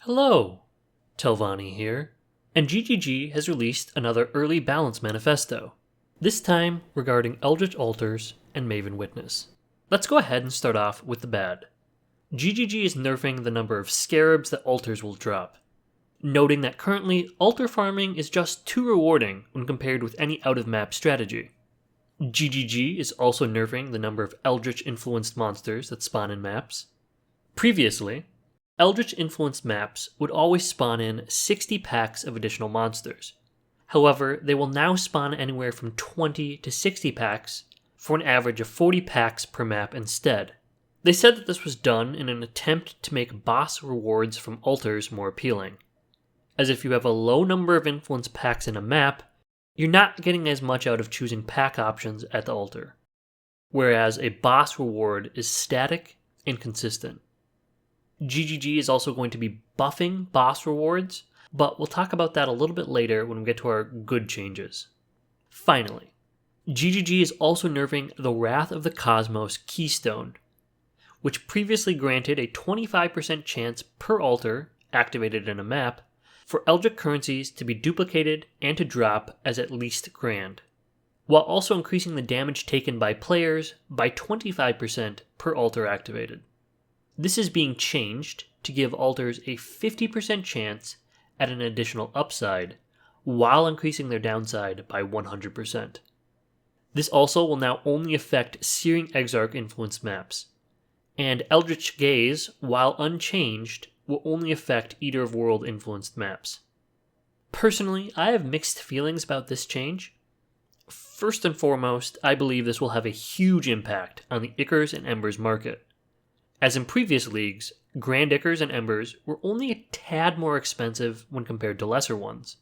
Hello, Telvanni here, and GGG has released another early balance manifesto, this time regarding Eldritch Altars and Maven Witness. Let's go ahead and start off with the bad. GGG is nerfing the number of Scarabs that altars will drop, noting that currently altar farming is just too rewarding when compared with any out-of-map strategy. GGG is also nerfing the number of Eldritch-influenced monsters that spawn in maps. Previously, Eldritch-influenced maps would always spawn in 60 packs of additional monsters. However, they will now spawn anywhere from 20 to 60 packs for an average of 40 packs per map instead. They said that this was done in an attempt to make boss rewards from altars more appealing, as if you have a low number of influence packs in a map, you're not getting as much out of choosing pack options at the altar, whereas a boss reward is static and consistent. GGG is also going to be buffing boss rewards, but we'll talk about that a little bit later when we get to our good changes. Finally, GGG is also nerfing the Wrath of the Cosmos Keystone, which previously granted a 25% chance per altar activated in a map for Eldritch currencies to be duplicated and to drop as at least grand, while also increasing the damage taken by players by 25% per altar activated. This is being changed to give altars a 50% chance at an additional upside, while increasing their downside by 100%. This also will now only affect Searing Exarch influenced maps, and Eldritch Gaze, while unchanged, will only affect Eater of World influenced maps. Personally, I have mixed feelings about this change. First and foremost, I believe this will have a huge impact on the Ichors and Embers market. As in previous leagues, Grand Ichors and Embers were only a tad more expensive when compared to lesser ones.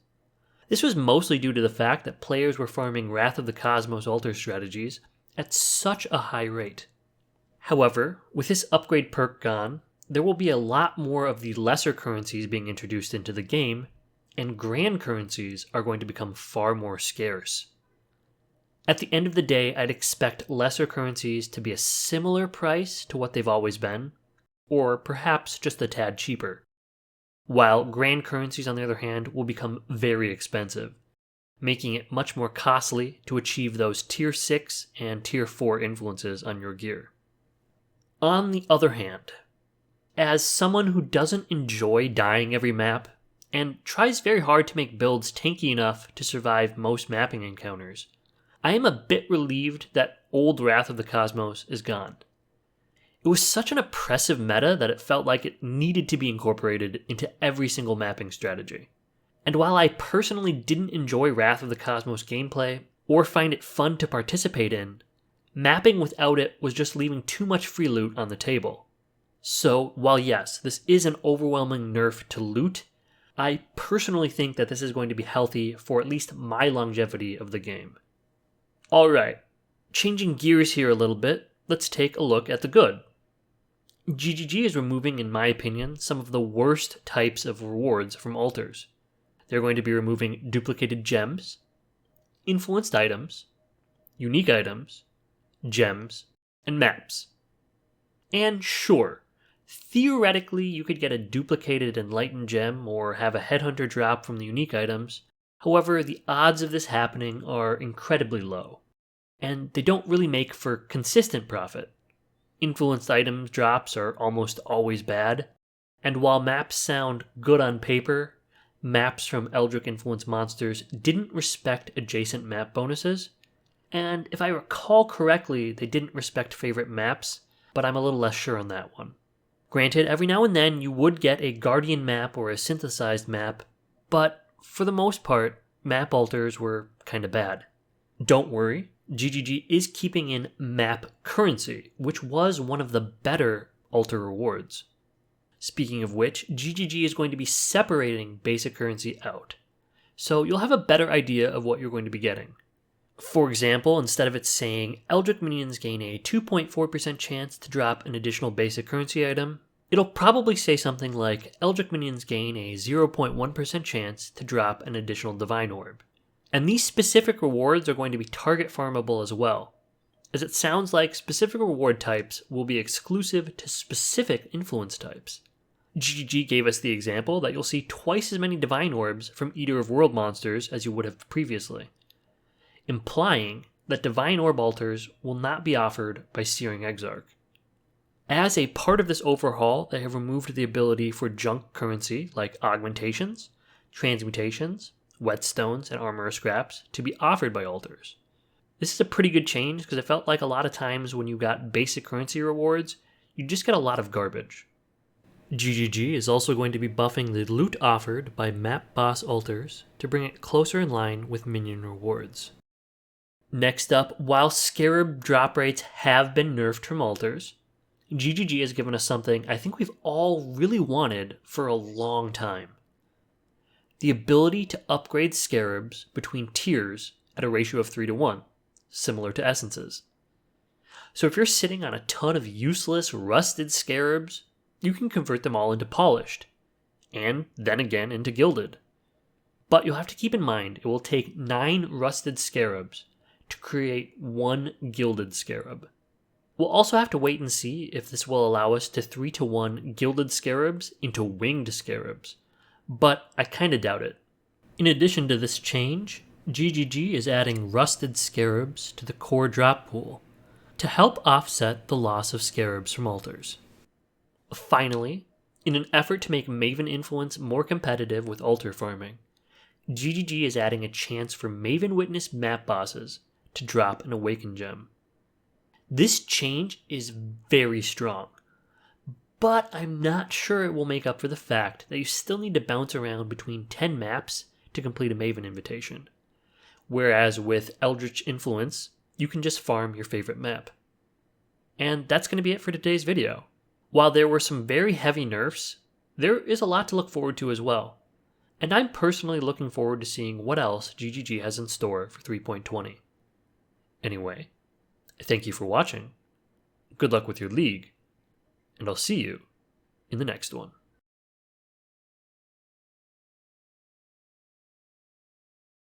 This was mostly due to the fact that players were farming Wrath of the Cosmos altar strategies at such a high rate. However, with this upgrade perk gone, there will be a lot more of the lesser currencies being introduced into the game, and grand currencies are going to become far more scarce. At the end of the day, I'd expect lesser currencies to be a similar price to what they've always been, or perhaps just a tad cheaper, while grand currencies, on the other hand, will become very expensive, making it much more costly to achieve those Tier 6 and Tier 4 influences on your gear. On the other hand, as someone who doesn't enjoy dying every map, and tries very hard to make builds tanky enough to survive most mapping encounters, I am a bit relieved that old Wrath of the Cosmos is gone. It was such an oppressive meta that it felt like it needed to be incorporated into every single mapping strategy. And while I personally didn't enjoy Wrath of the Cosmos gameplay, or find it fun to participate in, mapping without it was just leaving too much free loot on the table. So, while yes, this is an overwhelming nerf to loot, I personally think that this is going to be healthy for at least my longevity of the game. Alright, changing gears here a little bit, let's take a look at the good. GGG is removing, in my opinion, some of the worst types of rewards from altars. They're going to be removing duplicated gems, influenced items, unique items, gems, and maps. And sure, theoretically you could get a duplicated enlightened gem or have a headhunter drop from the unique items. However, the odds of this happening are incredibly low, and they don't really make for consistent profit. Influenced items drops are almost always bad, and while maps sound good on paper, maps from Eldritch influenced monsters didn't respect adjacent map bonuses, and if I recall correctly, they didn't respect favorite maps, but I'm a little less sure on that one. Granted, every now and then you would get a Guardian map or a synthesized map, but for the most part, map altars were kinda bad. Don't worry, GGG is keeping in map currency, which was one of the better altar rewards. Speaking of which, GGG is going to be separating basic currency out, so you'll have a better idea of what you're going to be getting. For example, instead of it saying Eldritch minions gain a 2.4% chance to drop an additional basic currency item, it'll probably say something like Eldritch minions gain a 0.1% chance to drop an additional divine orb. And these specific rewards are going to be target farmable as well, as it sounds like specific reward types will be exclusive to specific influence types. GGG gave us the example that you'll see twice as many Divine Orbs from Eater of World monsters as you would have previously, implying that Divine Orb altars will not be offered by Searing Exarch. As a part of this overhaul, they have removed the ability for junk currency like augmentations, transmutations, whetstones, and armor scraps to be offered by altars. This is a pretty good change because it felt like a lot of times when you got basic currency rewards, you just get a lot of garbage. GGG is also going to be buffing the loot offered by map boss altars to bring it closer in line with minion rewards. Next up, while Scarab drop rates have been nerfed from altars, GGG has given us something I think we've all really wanted for a long time. The ability to upgrade Scarabs between tiers at a ratio of 3-1, similar to Essences. So if you're sitting on a ton of useless, rusted Scarabs, you can convert them all into polished, and then again into gilded. But you'll have to keep in mind it will take 9 rusted Scarabs to create 1 gilded Scarab. We'll also have to wait and see if this will allow us to 3-1 gilded Scarabs into winged Scarabs, but I kinda doubt it. In addition to this change, GGG is adding rusted Scarabs to the core drop pool to help offset the loss of Scarabs from altars. Finally, in an effort to make Maven Influence more competitive with altar farming, GGG is adding a chance for Maven Witness map bosses to drop an Awaken Gem. This change is very strong, but I'm not sure it will make up for the fact that you still need to bounce around between 10 maps to complete a Maven invitation, whereas with Eldritch Influence, you can just farm your favorite map. And that's going to be it for today's video. While there were some very heavy nerfs, there is a lot to look forward to as well, and I'm personally looking forward to seeing what else GGG has in store for 3.20. Anyway, thank you for watching, good luck with your league, and I'll see you in the next one.